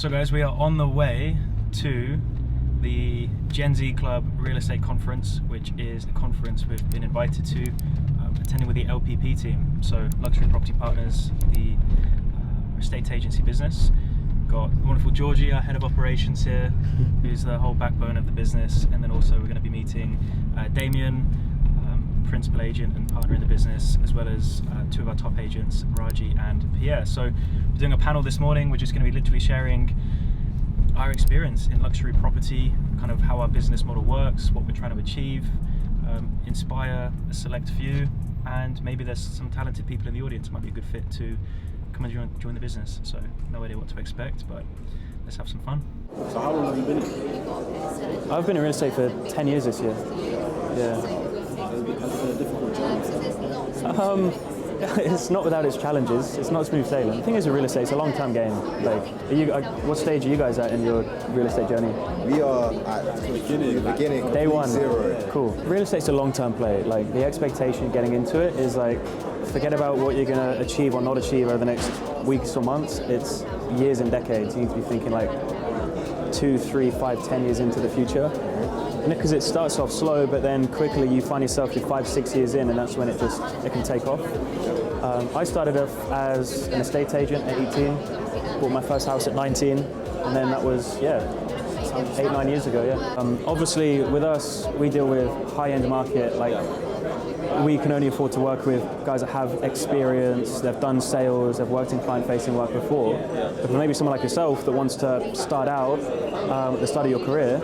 So guys, we are on the way to the Gen Z Club Real Estate Conference, which is a conference we've been invited to, attending with the LPP team. So Luxury Property Partners, the estate agency business. Got the wonderful Georgie, our head of operations here, who's the whole backbone of the business. And then also we're going to be meeting Damian, principal agent and partner in the business, as well as two of our top agents, Raji and Pierre. So we're doing a panel this morning. We're just going to be literally sharing our experience in luxury property, kind of how our business model works, what we're trying to achieve, inspire a select few, and maybe there's some talented people in the audience who might be a good fit to come and join the business. So no idea what to expect, but let's have some fun. So how long have you been in? I've been in real estate for 10 years this year. Yeah. Has it been a difficult journey? It's not without its challenges. It's not smooth sailing. The thing is with real estate, it's a long-term game. Like, what stage are you guys at in your real estate journey? We are at the beginning, Day one. Zero. Cool. Real estate's a long-term play. Like, the expectation getting into it is like, forget about what you're going to achieve or not achieve over the next weeks or months. It's years and decades. You need to be thinking like 2, 3, 5, 10 years into the future. Because it starts off slow, but then quickly you find yourself 5, 6 years in, and that's when it can take off. I started off as an estate agent at 18, bought my first house at 19, and then that was 8, 9 years ago. Obviously, with us, we deal with high-end market. Like, we can only afford to work with guys that have experience, they've done sales, they've worked in client-facing work before. But for maybe someone like yourself that wants to start out at the start of your career,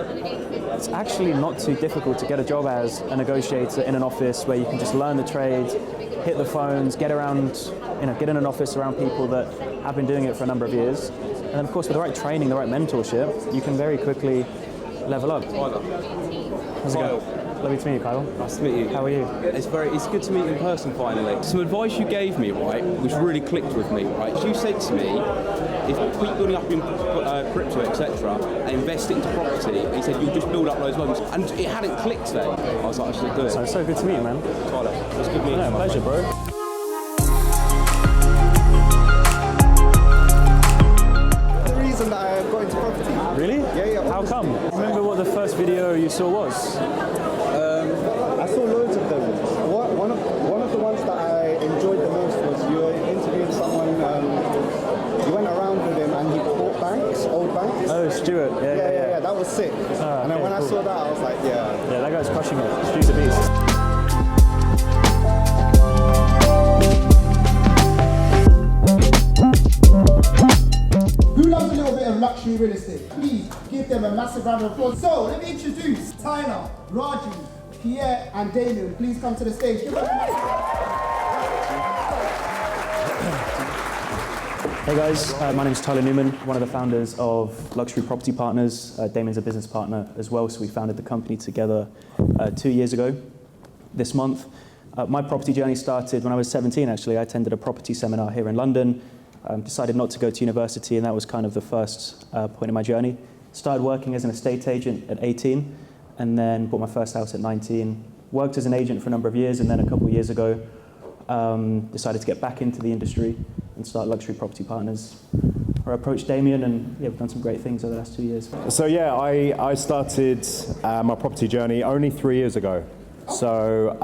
it's actually not too difficult to get a job as a negotiator in an office where you can just learn the trade, hit the phones, get around, get in an office around people that have been doing it for a number of years. And then, of course, with the right training, the right mentorship, you can very quickly level up. How's it going? Lovely to meet you, Kyle. Nice to meet you. How are you? It's good to meet you in person finally. Some advice you gave me, right, which really clicked with me, right? You said to me, if you keep building up in crypto, etc., and invest it into property, he said you'll just build up those loans. And it hadn't clicked then. I was like, I should do it. So good to meet you, man. Tyler, it's good meeting you. Pleasure, bro. The reason that I got into property. Really? Yeah. How come? Remember what the first video you saw was? I saw loads of them. One of the ones that I enjoyed the most was you were interviewing someone. You went around with him and he bought banks, old banks. Oh, Stuart. Yeah. That was sick. And then when I saw that, I was like, yeah. Yeah, that guy's crushing it. Stu's a beast. Who loves a little bit of luxury real estate? Please give them a massive round of applause. So let me introduce Tyler, Raji, Pierre and Damian. Please come to the stage. Give them a massive Hey guys, my name is Tyler Newman, one of the founders of Luxury Property Partners. Damian's a business partner as well, so we founded the company together 2 years ago this month. My property journey started when I was 17 actually. I attended a property seminar here in London, decided not to go to university, and that was kind of the first point in my journey. Started working as an estate agent at 18, and then bought my first house at 19. Worked as an agent for a number of years, and then a couple of years ago, decided to get back into the industry and start Luxury Property Partners. I approached Damian, and we've done some great things over the last 2 years. So I started my property journey only 3 years ago. So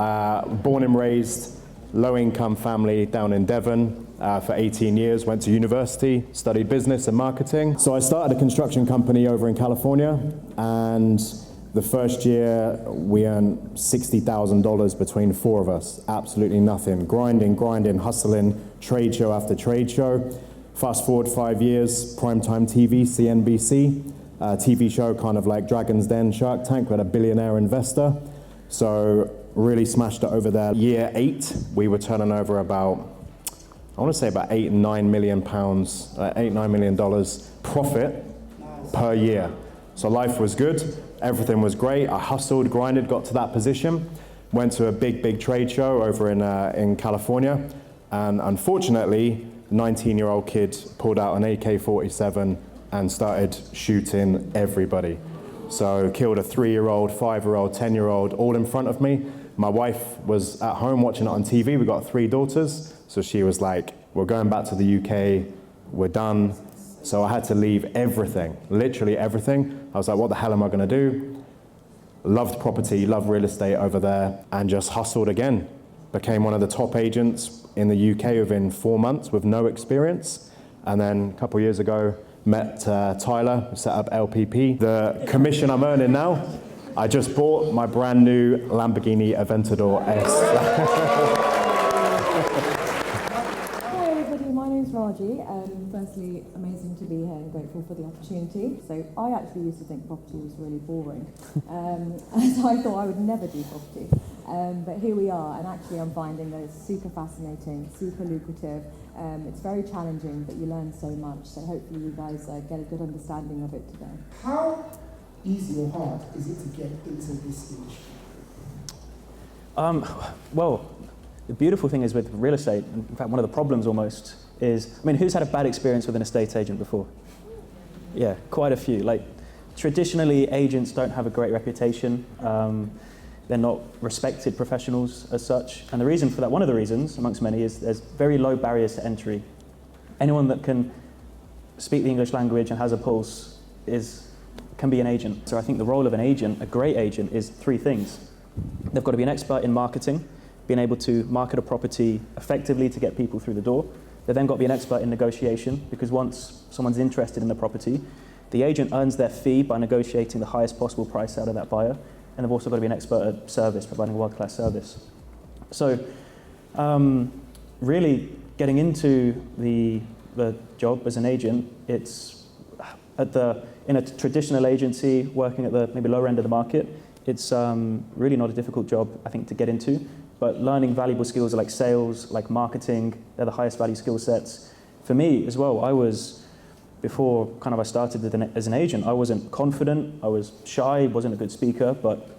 born and raised, low-income family down in Devon for 18 years, went to university, studied business and marketing. So I started a construction company over in California, and the first year we earned $60,000 between 4 of us. Absolutely nothing. Grinding, hustling, trade show after trade show. Fast forward 5 years, primetime TV, CNBC, TV show kind of like Dragon's Den, Shark Tank, we had a billionaire investor. So really smashed it over there. Year 8, we were turning over about, I want to say about £8 and £9 million, $8-9 million profit per year. So life was good, everything was great. I hustled, grinded, got to that position. Went to a big trade show over in California, and unfortunately, 19-year-old kid pulled out an AK-47 and started shooting everybody. So killed a 3-year-old, 5-year-old, 10-year-old, all in front of me. My wife was at home watching it on TV. We got 3 daughters, so she was like, "We're going back to the UK. We're done." So I had to leave everything, literally everything. I was like, what the hell am I going to do? Loved property, loved real estate over there, and just hustled again. Became one of the top agents in the UK within 4 months with no experience. And then a couple of years ago, met Tyler, set up LPP. The commission I'm earning now, I just bought my brand new Lamborghini Aventador S. Hi everybody, my name's Raji. Firstly, amazing to be here and grateful for the opportunity. So I actually used to think property was really boring. So I thought I would never do property. But here we are, and actually I'm finding that it's super fascinating, super lucrative. It's very challenging, but you learn so much. So hopefully you guys get a good understanding of it today. How easy or hard is it to get into this industry? Well, the beautiful thing is with real estate, in fact, one of the problems almost is, I mean, who's had a bad experience with an estate agent before? Yeah, quite a few. Like, traditionally, agents don't have a great reputation. They're not respected professionals as such. And the reason for that, one of the reasons, amongst many, is there's very low barriers to entry. Anyone that can speak the English language and has a pulse can be an agent. So I think the role of an agent, a great agent, is three things. They've got to be an expert in marketing, being able to market a property effectively to get people through the door. They've then got to be an expert in negotiation, because once someone's interested in the property, the agent earns their fee by negotiating the highest possible price out of that buyer. And they've also got to be an expert at service, providing a world-class service. So really getting into the job as an agent, it's in a traditional agency, working at the maybe lower end of the market, it's really not a difficult job, I think, to get into. But learning valuable skills like sales, like marketing, they're the highest value skill sets. For me as well, before I started as an agent, I wasn't confident, I was shy, wasn't a good speaker, but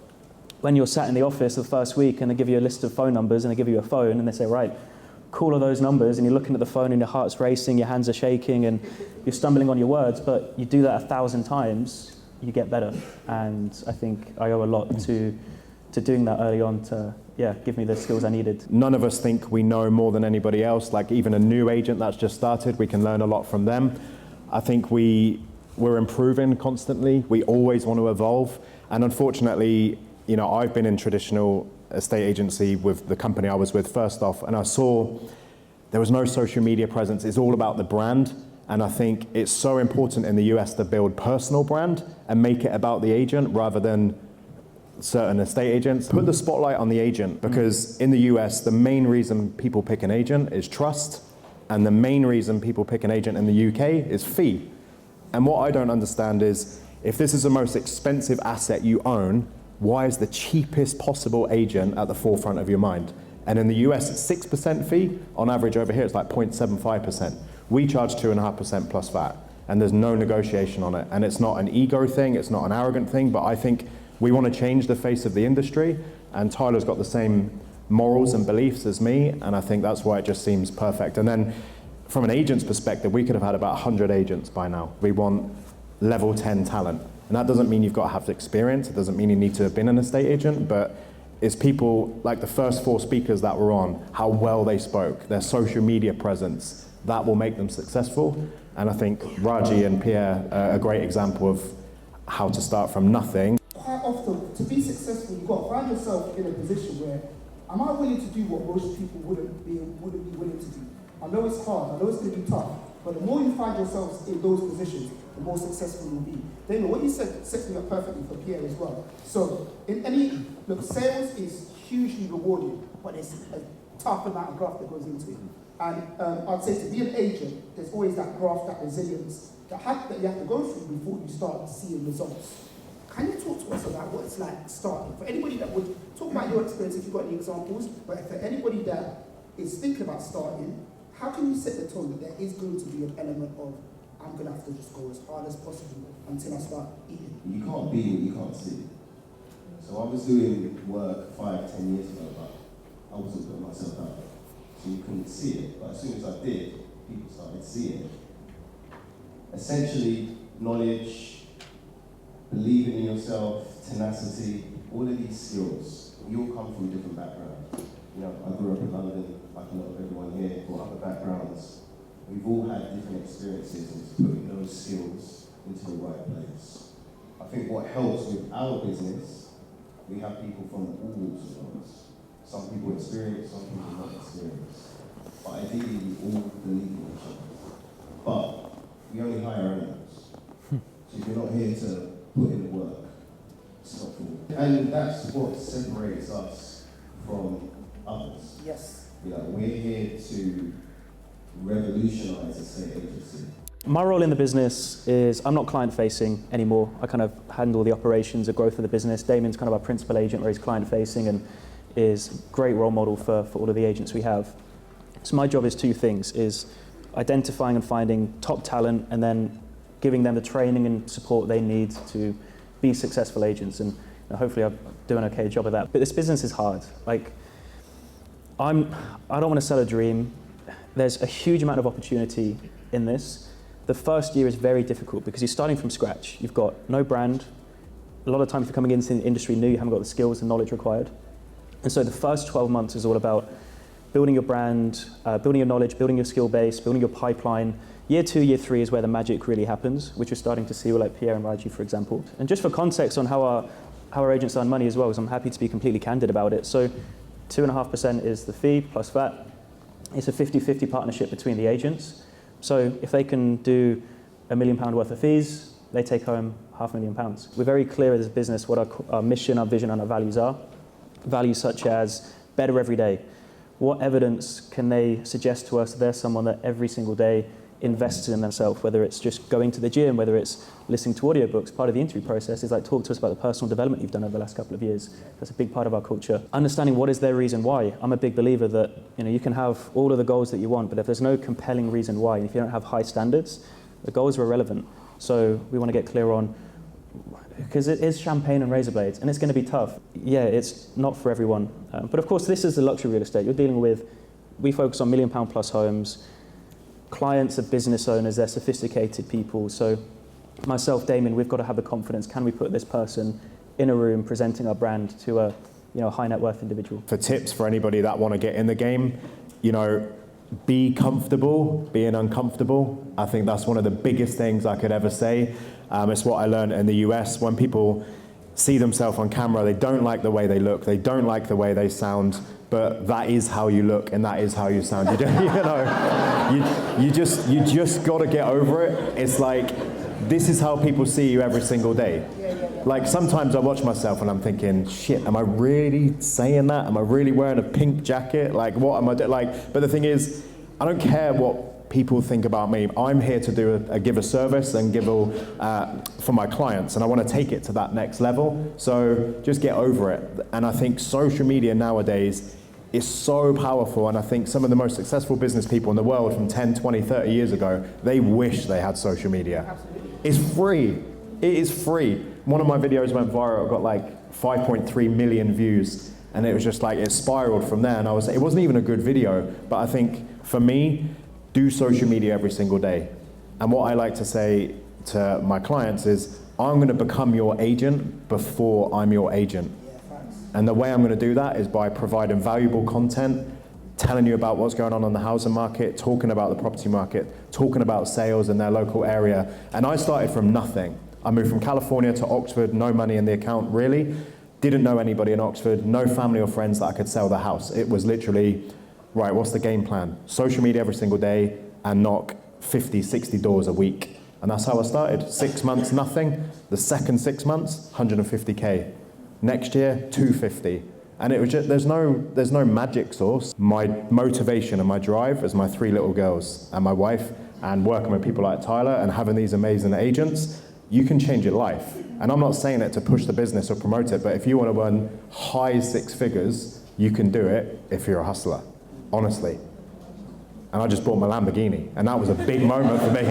when you're sat in the office the first week and they give you a list of phone numbers and they give you a phone and they say, right, call all those numbers, and you're looking at the phone and your heart's racing, your hands are shaking and you're stumbling on your words, but you do that 1,000 times, you get better. And I think I owe a lot to doing that early on to give me the skills I needed. None of us think we know more than anybody else. Like, even a new agent that's just started, we can learn a lot from them. I think we're improving constantly. We always want to evolve. And unfortunately, I've been in traditional estate agency with the company I was with first off, and I saw there was no social media presence. It's all about the brand. And I think it's so important in the US to build personal brand and make it about the agent rather than certain estate agents. Put the spotlight on the agent, because in the US, the main reason people pick an agent is trust. And the main reason people pick an agent in the UK is fee. And what I don't understand is, if this is the most expensive asset you own, why is the cheapest possible agent at the forefront of your mind? And in the US, it's 6% fee. On average over here, it's like 0.75%. We charge 2.5% plus VAT, and there's no negotiation on it. And it's not an ego thing, it's not an arrogant thing, but I think we want to change the face of the industry, and Tyler's got the same morals and beliefs as me, and I think that's why it just seems perfect. And then from an agent's perspective, we could have had about 100 agents by now. We want level 10 talent. And that doesn't mean you've got to have the experience, it doesn't mean you need to have been an estate agent, but it's people like the first 4 speakers that were on, how well they spoke, their social media presence, that will make them successful. And I think Raji and Pierre are a great example of how to start from nothing. Quite often, to be successful, you've got to find yourself in a position where, am I willing to do what most people wouldn't be willing to do? I know it's hard, I know it's going to be tough, but the more you find yourselves in those positions, the more successful you'll be. Damien, what you said sets me up perfectly for Pierre as well. So, sales is hugely rewarding, but there's a tough amount of graft that goes into it. And I'd say to be an agent, there's always that graft, that resilience, that you have to go through before you start seeing results. Can you talk to us about what it's like starting? For anybody that would talk about your experience, if you've got any examples, but for anybody that is thinking about starting, how can you set the tone that there is going to be an element of, I'm going to have to just go as hard as possible until I start eating? You can't be what you can't see. So I was doing work 5-10 years ago, but I wasn't putting myself out there. So you couldn't see it. But as soon as I did, people started seeing it. Essentially, knowledge, believing in yourself, tenacity, all of these skills, we all come from different backgrounds. I grew up in London, like a lot of everyone here, brought up backgrounds, we've all had different experiences, and it's putting those skills into the right place. I think what helps with our business, we have people from all walks of life. Some people experience, some people not experience. But ideally, we all believe in each other. But we only hire animals. So if you're not here to put in the work, it's not cool. And that's what separates us from others. Yes. You know, we're here to revolutionise estate agency. My role in the business is I'm not client-facing anymore. I kind of handle the operations, the growth of the business. Damian's kind of our principal agent where he's client-facing and is a great role model for all of the agents we have. So my job is two things, is identifying and finding top talent and then giving them the training and support they need to be successful agents. And hopefully I'm doing an okay job of that. But this business is hard. Like, I don't want to sell a dream. There's a huge amount of opportunity in this. The first year is very difficult because you're starting from scratch. You've got no brand. A lot of times if you're coming into the industry new, you haven't got the skills and knowledge required. And so the first 12 months is all about building your brand, building your knowledge, building your skill base, building your pipeline. Year 2, year 3 is where the magic really happens, which we're starting to see with like Pierre and Raji, for example. And just for context on how our agents earn money as well, because I'm happy to be completely candid about it. So 2.5% is the fee plus VAT. It's a 50-50 partnership between the agents. So if they can do £1 million worth of fees, they take home £500,000. We're very clear as a business what our mission, our vision, and our values are. Values such as better every day. What evidence can they suggest to us that they're someone that every single day invests in themselves, whether it's just going to the gym, whether it's listening to audiobooks. Part of the interview process is like, talk to us about the personal development you've done over the last couple of years. That's a big part of our culture. Understanding what is their reason why. I'm a big believer that you can have all of the goals that you want, but if there's no compelling reason why, and if you don't have high standards, the goals are irrelevant. So we want to get clear on, because it is champagne and razor blades, and it's going to be tough. Yeah, it's not for everyone. But of course, this is the luxury real estate. You're dealing with, we focus on £1 million plus homes. Clients are business owners, they're sophisticated people. So myself, Damian, we've got to have the confidence, can we put this person in a room presenting our brand to a high net worth individual? For tips for anybody that want to get in the game, be comfortable being uncomfortable. I think that's one of the biggest things I could ever say. It's what I learned in the US. When people see themselves on camera, they don't like the way they look, they don't like the way they sound, but that is how you look and that is how you sound. You just got to get over it. It's like, this is how people see you every single day. Like, sometimes I watch myself and I'm thinking, shit, am I really saying that? Am I really wearing a pink jacket? Like, what am I doing? Like, but the thing is, I don't care what people think about me. I'm here to give a service and give for my clients, and I want to take it to that next level. So just get over it. And I think social media nowadays is so powerful, and I think some of the most successful business people in the world from 10, 20, 30 years ago, they wish they had social media. Absolutely. It's free. It is free. One of my videos went viral. It got like 5.3 million views, and it was just like, it spiraled from there. And it wasn't even a good video, but I think for me, do social media every single day. And what I like to say to my clients is, I'm going to become your agent before I'm your agent. And the way I'm going to do that is by providing valuable content, telling you about what's going on in the housing market, talking about the property market, talking about sales in their local area. And I started from nothing. I moved from California to Oxford, no money in the account really. Didn't know anybody in Oxford, no family or friends that I could sell the house. It was literally, right, what's the game plan? Social media every single day and knock 50, 60 doors a week. And that's how I started. 6 months, nothing. The second 6 months, 150K. Next year, 250. And it was just, there's no magic sauce. My motivation and my drive is my 3 little girls and my wife, and working with people like Tyler and having these amazing agents. You can change your life. And I'm not saying it to push the business or promote it, but if you want to earn high 6 figures, you can do it if you're a hustler, honestly. And I just bought my Lamborghini, and that was a big moment for me.